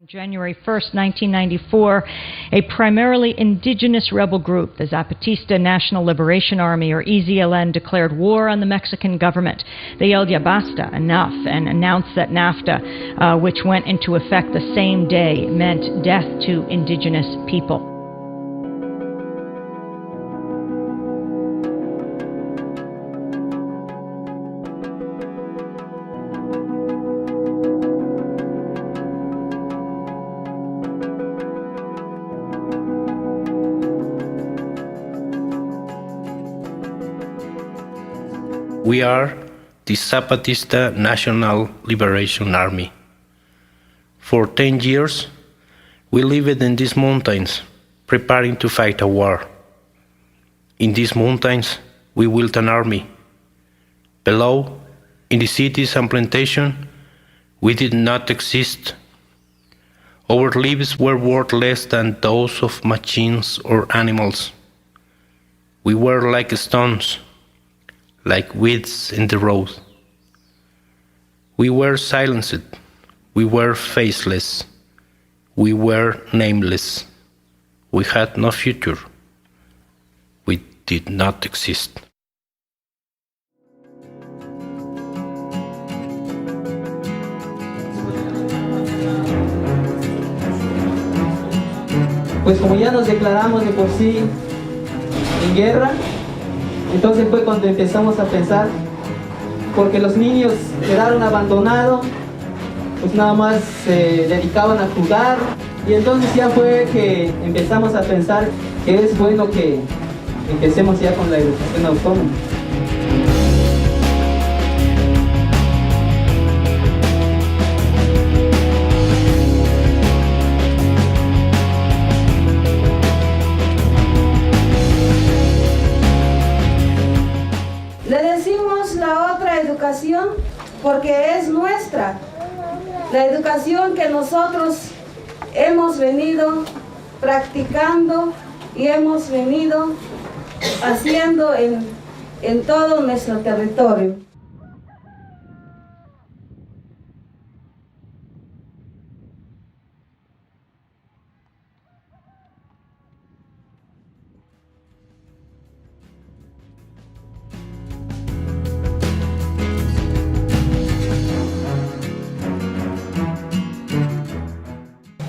January 1st, 1994, a primarily indigenous rebel group, the Zapatista National Liberation Army, or EZLN, declared war on the Mexican government. They yelled, "Ya basta, enough," and announced that NAFTA, which went into effect the same day, meant death to indigenous people. We are the Zapatista National Liberation Army. For 10 years, we lived in these mountains, preparing to fight a war. In these mountains, we built an army. Below, in the cities and plantations, we did not exist. Our lives were worth less than those of machines or animals. We were like stones, like weeds in the road. We were silenced, we were faceless, we were nameless. We had no future. We did not exist. Pues como ya nos declaramos de por sí en guerra, entonces fue cuando empezamos a pensar, porque los niños quedaron abandonados, pues nada más se dedicaban a jugar, y entonces ya fue que empezamos a pensar que es bueno que empecemos ya con la educación autónoma. Le decimos la otra educación porque es nuestra, la educación que nosotros hemos venido practicando y hemos venido haciendo en todo nuestro territorio.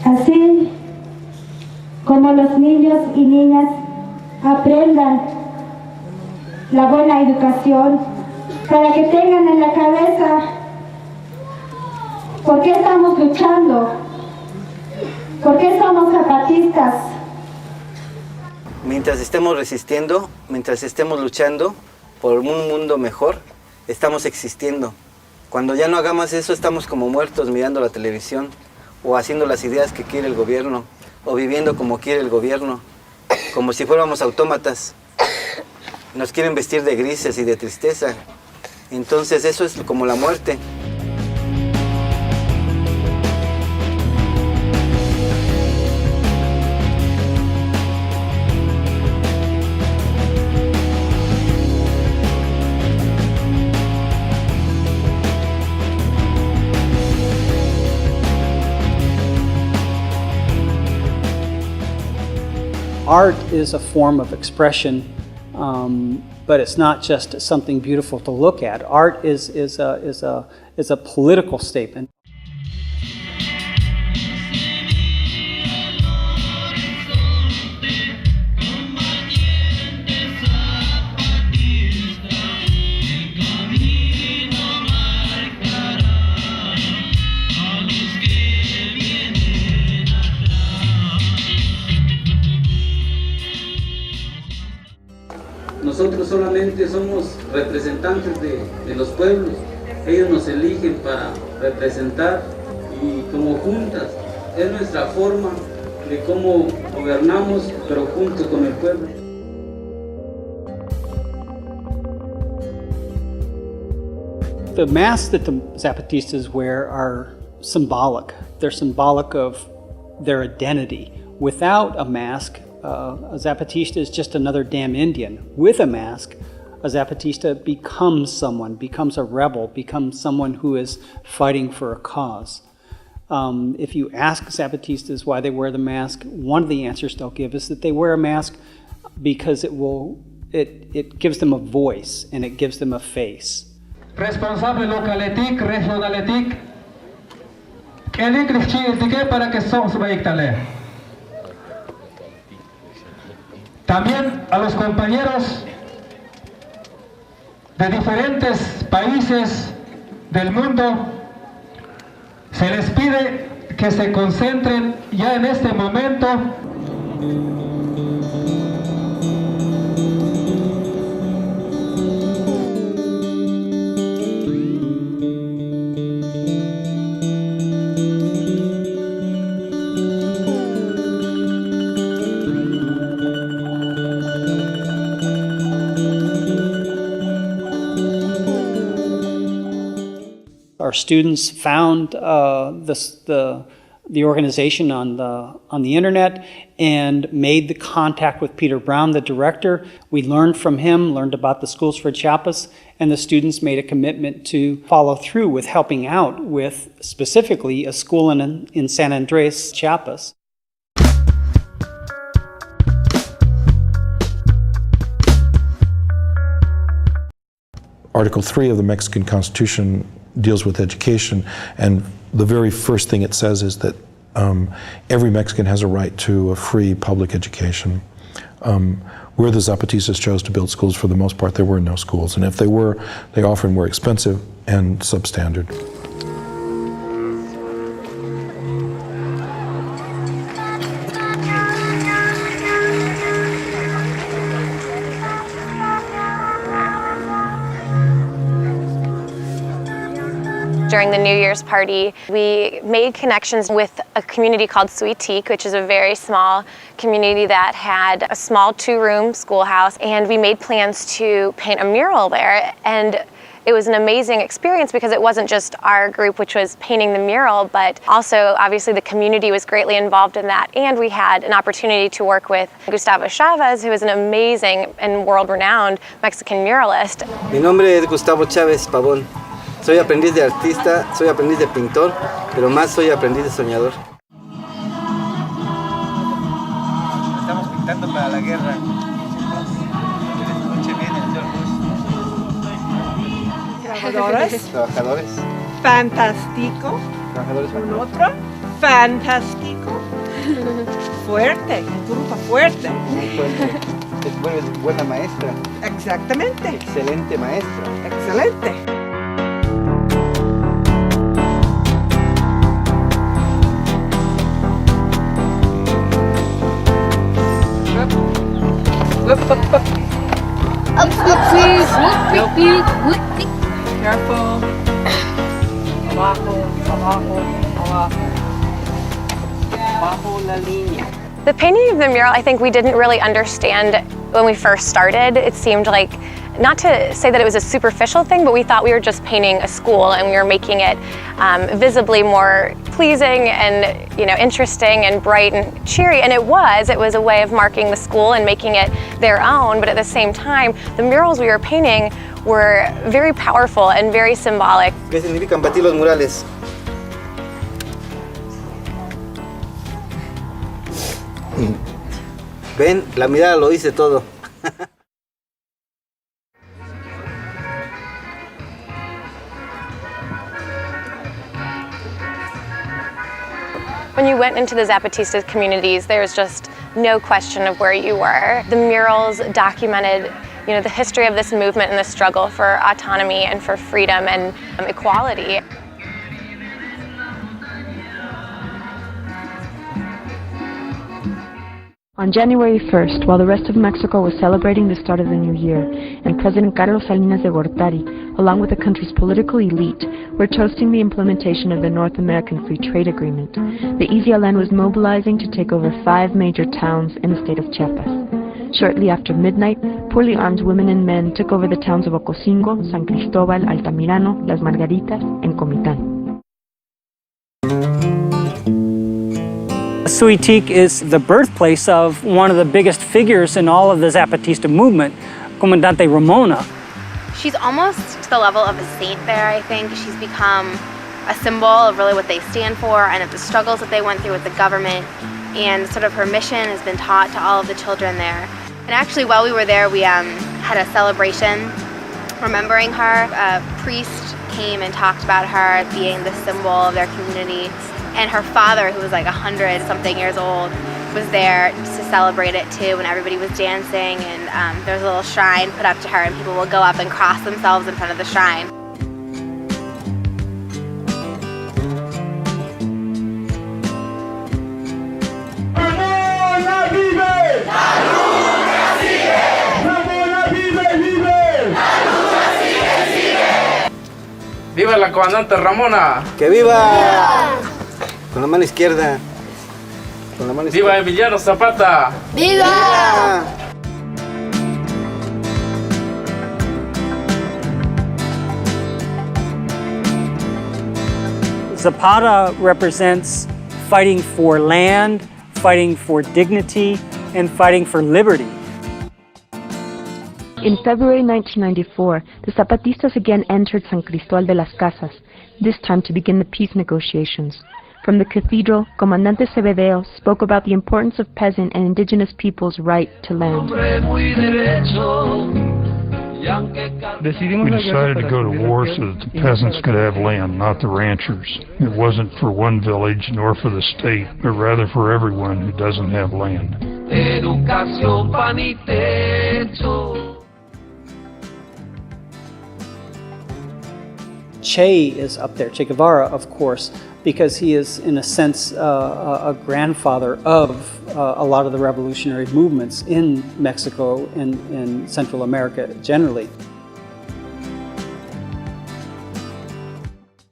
Así como los niños y niñas aprendan la buena educación, para que tengan en la cabeza por qué estamos luchando, por qué somos zapatistas. Mientras estemos resistiendo, mientras estemos luchando por un mundo mejor, estamos existiendo. Cuando ya no hagamos eso, estamos como muertos mirando la televisión, o haciendo las ideas que quiere el gobierno, o viviendo como quiere el gobierno, como si fuéramos autómatas. Nos quieren vestir de grises y de tristeza. Entonces eso es como la muerte. Art is a form of expression, but it's not just something beautiful to look at. Art is a political statement. Nosotros solamente somos representantes de los pueblos. Ellos nos eligen para representar, y como juntas es nuestra forma de cómo gobernamos, pero junto con el pueblo. The masks that the Zapatistas wear are symbolic. They're symbolic of their identity. Without a mask, a Zapatista is just another damn Indian. With a mask, a Zapatista becomes someone, becomes a rebel, becomes someone who is fighting for a cause. If you ask Zapatistas why they wear the mask, one of the answers they'll give is that they wear a mask because it gives them a voice and it gives them a face. Responsable localetik, regionaletik, kelik rifchi para que somos bayiktale. También a los compañeros de diferentes países del mundo se les pide que se concentren ya en este momento. Our students found the organization on the internet and made the contact with Peter Brown, the director. We learned from him, learned about the Schools for Chiapas, and the students made a commitment to follow through with helping out with specifically a school in San Andres, Chiapas. Article 3 of the Mexican Constitution deals with education, and the very first thing it says is that every Mexican has a right to a free public education. Where the Zapatistas chose to build schools, for the most part, there were no schools, and if they were, they often were expensive and substandard. During the New Year's party, we made connections with a community called Suitik, which is a very small community that had a small 2-room schoolhouse, and we made plans to paint a mural there. And it was an amazing experience because it wasn't just our group which was painting the mural, but also obviously the community was greatly involved in that, and we had an opportunity to work with Gustavo Chavez, who is an amazing and world-renowned Mexican muralist. Mi nombre es Gustavo Chávez Pavón. Soy aprendiz de artista, soy aprendiz de pintor, pero más soy aprendiz de soñador. Estamos pintando para la guerra. Trabajadores. Fantástico. Trabajadores. Un otro. Fantástico. Fuerte. Grupo fuerte. Es buena maestra. Exactamente. Excelente maestra. Excelente. Careful. Abajo, abajo, abajo. Bajo la línea. The painting of the mural, I think we didn't really understand when we first started. It seemed like, not to say that it was a superficial thing, but we thought we were just painting a school and we were making it visibly more pleasing and interesting and bright and cheery. And it was a way of marking the school and making it their own. But at the same time, the murals we were painting were very powerful and very symbolic. ¿Qué significan para ti los murales? Ven, la mirada lo dice todo. When you went into the Zapatista communities, there was just no question of where you were. The murals documented, the history of this movement and the struggle for autonomy and for freedom and equality. On January 1st, while the rest of Mexico was celebrating the start of the new year, and President Carlos Salinas de Gortari, along with the country's political elite, were toasting the implementation of the North American Free Trade Agreement, the EZLN was mobilizing to take over 5 major towns in the state of Chiapas. Shortly after midnight, poorly armed women and men took over the towns of Ocosingo, San Cristóbal, Altamirano, Las Margaritas, and Comitán. Suitik is the birthplace of one of the biggest figures in all of the Zapatista movement, Comandante Ramona. She's almost to the level of a saint there, I think. She's become a symbol of really what they stand for and of the struggles that they went through with the government, and sort of her mission has been taught to all of the children there. And actually while we were there, we had a celebration remembering her. A priest came and talked about her as being the symbol of their community, and her father, who was like 100-something years old, was there to celebrate it too, and everybody was dancing, and there was a little shrine put up to her, and people will go up and cross themselves in front of the shrine. ¡Viva la comandante Ramona! ¡Que viva! Con la mano izquierda. Con la mano izquierda. ¡Viva Emiliano Zapata! ¡Viva! Zapata represents fighting for land, fighting for dignity, and fighting for liberty. In February 1994, the Zapatistas again entered San Cristóbal de las Casas, this time to begin the peace negotiations. From the cathedral, Comandante Cebedeo spoke about the importance of peasant and indigenous peoples' right to land. We decided to go to war so that the peasants could have land, not the ranchers. It wasn't for one village nor for the state, but rather for everyone who doesn't have land. Che is up there, Che Guevara, of course, because he is, in a sense, a grandfather of a lot of the revolutionary movements in Mexico and in Central America generally.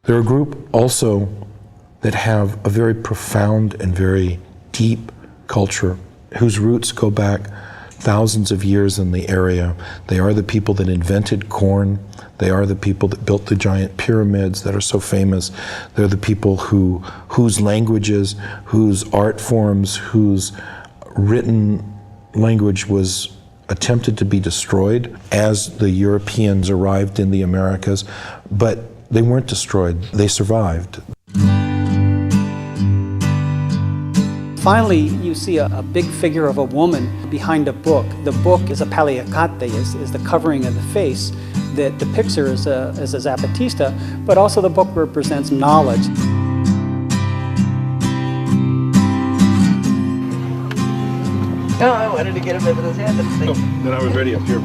They're a group also that have a very profound and very deep culture whose roots go back thousands of years in the area. They are the people that invented corn. They are the people that built the giant pyramids that are so famous. They're the people whose languages, whose art forms, whose written language was attempted to be destroyed as the Europeans arrived in the Americas, but they weren't destroyed, they survived. Finally, you see a big figure of a woman behind a book. The book is a paliacate, is the covering of the face that depicts her as a Zapatista, but also the book represents knowledge. No, I wanted to get him with his hand at the thing. Oh, then I was ready up here.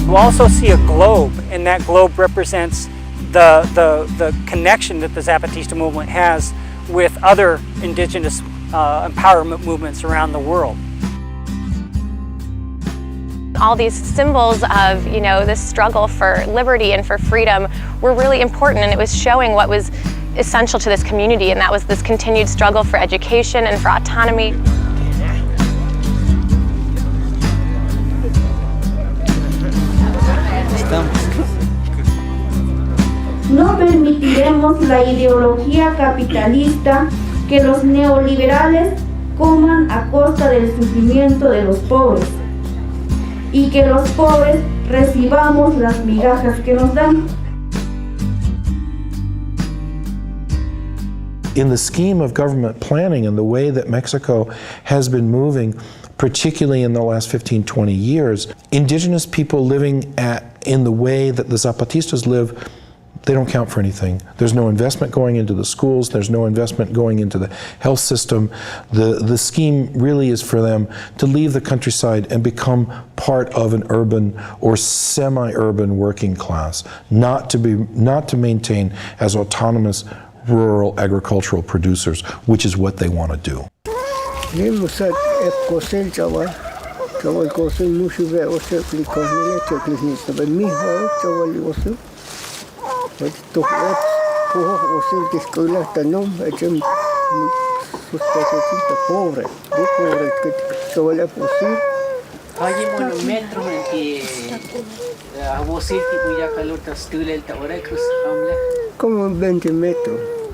You also see a globe, and that globe represents the connection that the Zapatista movement has with other indigenous empowerment movements around the world. All these symbols of, this struggle for liberty and for freedom were really important, and it was showing what was essential to this community, and that was this continued struggle for education and for autonomy. No permitiremos la ideología capitalista que los neoliberales coman a costa del sufrimiento de los pobres y que los pobres recibamos las migajas que nos dan. In the scheme of government planning and the way that Mexico has been moving, particularly in the last 15, 20 years, indigenous people living in the way that the Zapatistas live, they don't count for anything. There's no investment going into the schools, there's no investment going into the health system. The scheme really is for them to leave the countryside and become part of an urban or semi-urban working class, not to maintain as autonomous rural agricultural producers, which is what they want to do. Hay monumentos en que Como 20 metros.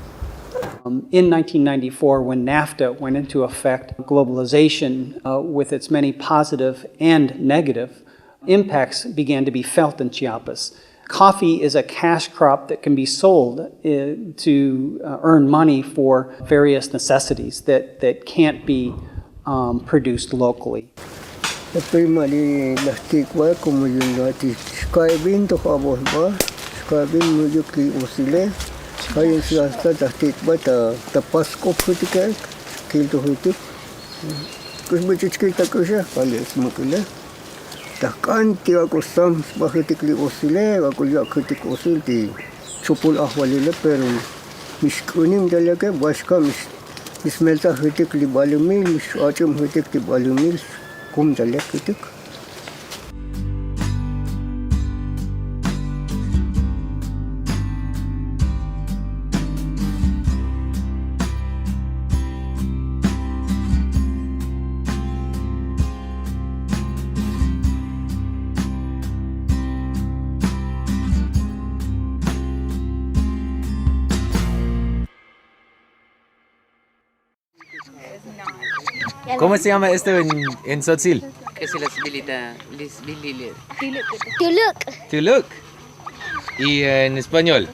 In 1994, when NAFTA went into effect, globalization, with its many positive and negative impacts, began to be felt in Chiapas. Coffee is a cash crop that can be sold to earn money for various necessities that can't be produced locally. La prima de las ticua como yo no ati sky bin to habos ba sky bin mo yo kli osile kaya siya sta ticua ta pasco putika kil to hutu kus mo chichkita kusha pales mo kule ta kanti ako sam ba hutikli osile ako ya hutik osil ti chupul ahwalile pero mis kunim dalake baska mis melta hutikli balumil mis achum hutikli balumil kum dalek hutik. ¿Cómo se llama esto en Tzotzil? Que se les habilita. To look. To look. ¿Y en español?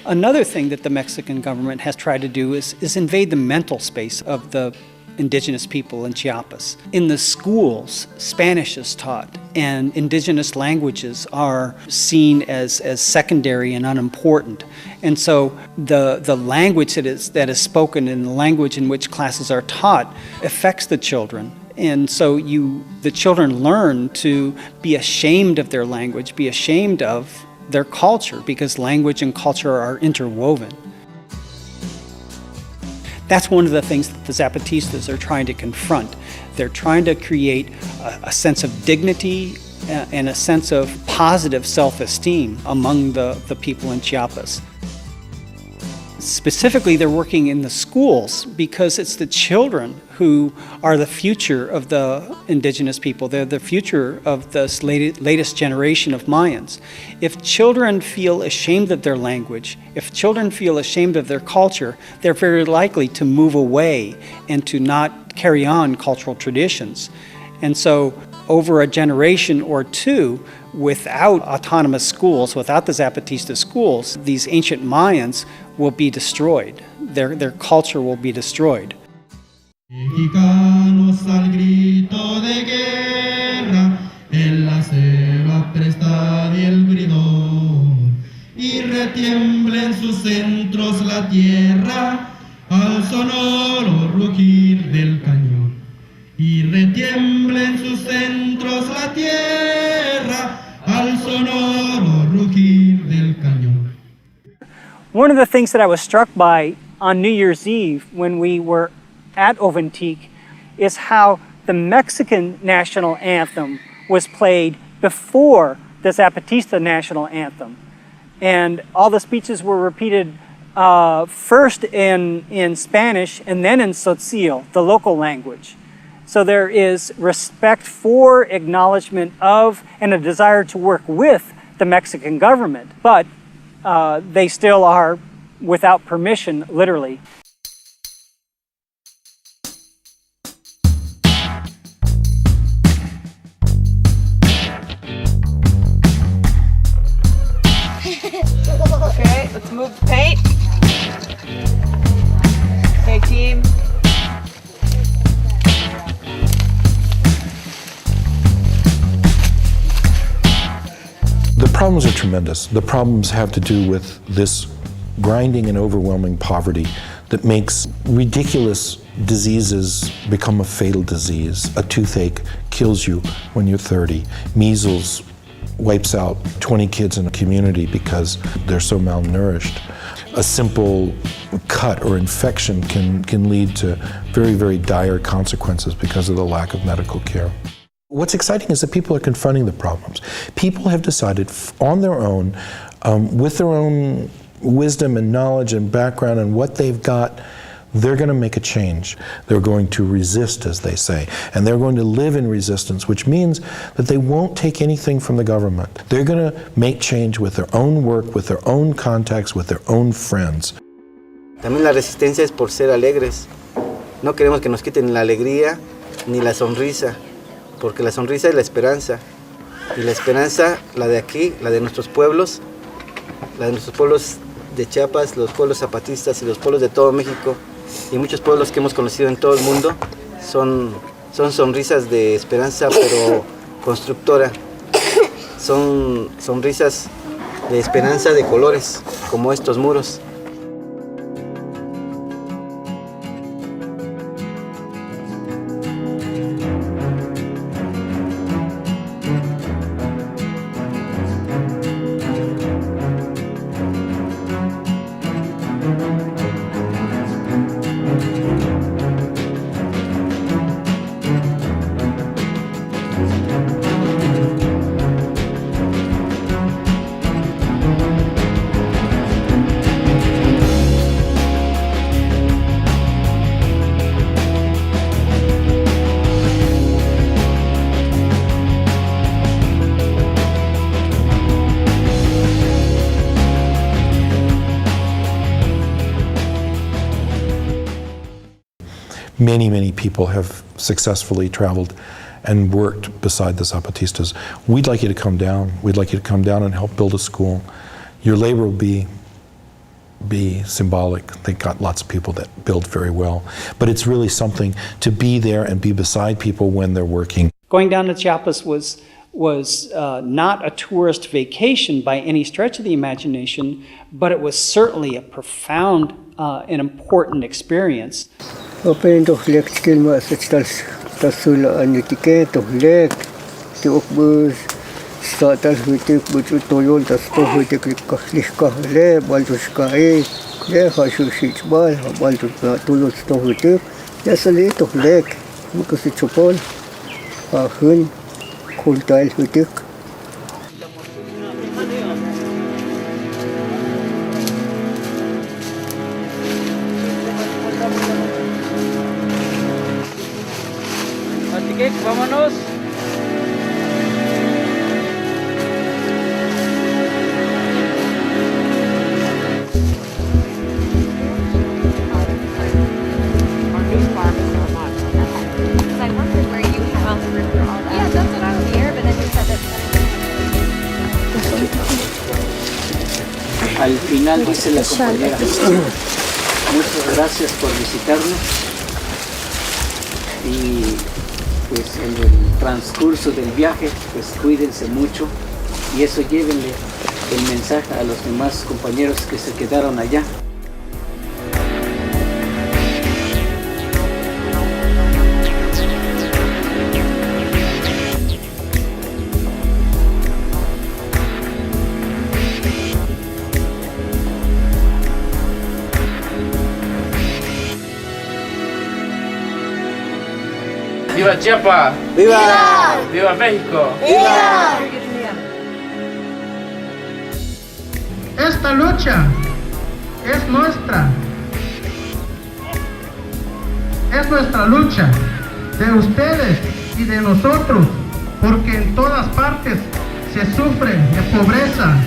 Another thing that the Mexican government has tried to do is invade the mental space of the indigenous people in Chiapas. In the schools, Spanish is taught, and indigenous languages are seen as secondary and unimportant. And so the language that is spoken and the language in which classes are taught affects the children. And so the children learn to be ashamed of their language, be ashamed of their culture, because language and culture are interwoven. That's one of the things that the Zapatistas are trying to confront. They're trying to create a sense of dignity and a sense of positive self-esteem among the people in Chiapas. Specifically, they're working in the schools because it's the children who are the future of the indigenous people. They're the future of this latest generation of Mayans. If children feel ashamed of their language, if children feel ashamed of their culture, they're very likely to move away and to not carry on cultural traditions. And so over a generation or two, without autonomous schools, without the Zapatista schools, these ancient Mayans will be destroyed. Their culture will be destroyed. Mexicanos al grito de guerra, en la selva presta el gridón, y retiembla en sus centros la tierra, al sonoro rugir del cañón. Y retiembla en sus centros la tierra, al sonoro rugir del cañón. One of the things that I was struck by on New Year's Eve when we were at Oventique is how the Mexican national anthem was played before the Zapatista national anthem. And all the speeches were repeated first in Spanish and then in Tzotzil, the local language. So there is respect for, acknowledgement of, and a desire to work with the Mexican government, but they still are without permission, literally. Okay, let's move the paint. Okay, team. The problems are tremendous. The problems have to do with this grinding and overwhelming poverty that makes ridiculous diseases become a fatal disease. A toothache kills you when you're 30. Measles wipes out 20 kids in a community because they're so malnourished. A simple cut or infection can lead to very, very dire consequences because of the lack of medical care. What's exciting is that people are confronting the problems. People have decided on their own, with their own wisdom and knowledge and background and what they've got, they're going to make a change. They're going to resist, as they say, and they're going to live in resistance, which means that they won't take anything from the government. They're going to make change with their own work, with their own contacts, with their own friends. También la resistencia es por ser alegres. No queremos que nos quiten la alegría ni la sonrisa, porque la sonrisa es la esperanza. Y la esperanza, la de aquí, la de nuestros pueblos, la de nuestros pueblos de Chiapas, los pueblos zapatistas y los pueblos de todo México, y muchos pueblos que hemos conocido en todo el mundo, son sonrisas de esperanza, pero constructora. Son sonrisas de esperanza de colores, como estos muros. Many people have successfully traveled and worked beside the Zapatistas. We'd like you to come down. We'd like you to come down and help build a school. Your labor will be symbolic. They've got lots of people that build very well. But it's really something to be there and be beside people when they're working. Going down to Chiapas was not a tourist vacation by any stretch of the imagination, but it was certainly a profound and important experience. Open to lek skill ma sa tasula anitike to lek ti okbus statal hutik butu toyon tas to hutik likka le baltus kai le hashu shichbal baltus tulus to hutik yasali to lek mukus chupol hun kultal hutik. Vámonos. Al final dice la compañera, muchas gracias por visitarnos y pues en el transcurso del viaje pues cuídense mucho y eso llévenle el mensaje a los demás compañeros que se quedaron allá. ¡Viva Chiapas! ¡Viva! ¡Viva México! ¡Viva! Esta lucha es nuestra. Es nuestra lucha, de ustedes y de nosotros, porque en todas partes se sufre de pobreza,